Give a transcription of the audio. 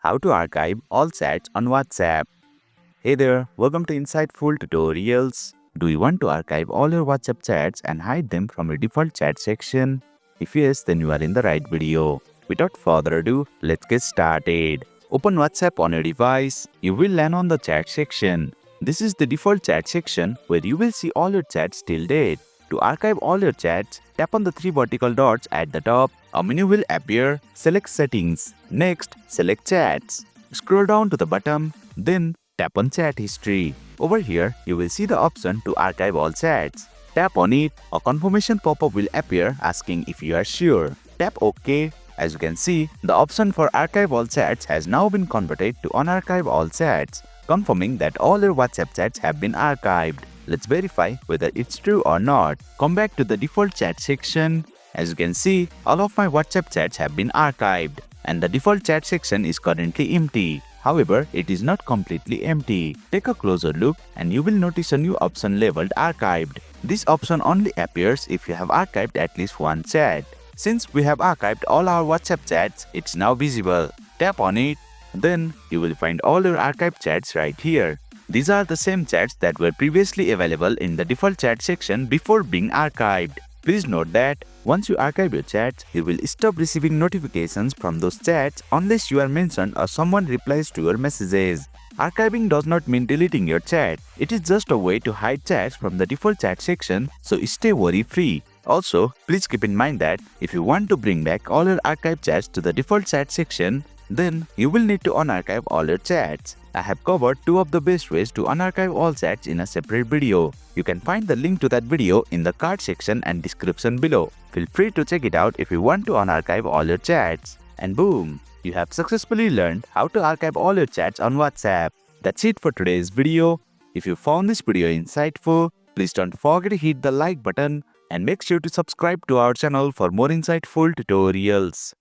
How to archive all chats on WhatsApp. Hey there, welcome to Insightful Tutorials. Do you want to archive all your WhatsApp chats and hide them from your default chat section? If yes, then you are in the right video. Without further ado, let's get started. Open WhatsApp on your device. You will land on the chat section. This is the default chat section where you will see all your chats till date. To archive all your chats, tap on the three vertical dots at the top. A menu will appear. Select Settings. Next, select Chats. Scroll down to the bottom. Then, tap on Chat History. Over here, you will see the option to archive all chats. Tap on it. A confirmation pop-up will appear asking if you are sure. Tap OK. As you can see, the option for archive all chats has now been converted to unarchive all chats, confirming that all your WhatsApp chats have been archived. Let's verify whether it's true or not. Come back to the default chat section. As you can see, all of my WhatsApp chats have been archived and the default chat section is currently empty. However, it is not completely empty. Take a closer look and you will notice a new option labeled Archived. This option only appears if you have archived at least one chat. Since we have archived all our WhatsApp chats, it's now visible. Tap on it. Then, you will find all your archived chats right here. These are the same chats that were previously available in the default chat section before being archived. Please note that once you archive your chats, you will stop receiving notifications from those chats unless you are mentioned or someone replies to your messages. Archiving does not mean deleting your chat. It is just a way to hide chats from the default chat section, so stay worry-free. Also, please keep in mind that if you want to bring back all your archived chats to the default chat section, then you will need to unarchive all your chats. I have covered two of the best ways to unarchive all chats in a separate video. You can find the link to that video in the card section and description below. Feel free to check it out if you want to unarchive all your chats. And boom! You have successfully learned how to archive all your chats on WhatsApp. That's it for today's video. If you found this video insightful, please don't forget to hit the like button and make sure to subscribe to our channel for more insightful tutorials.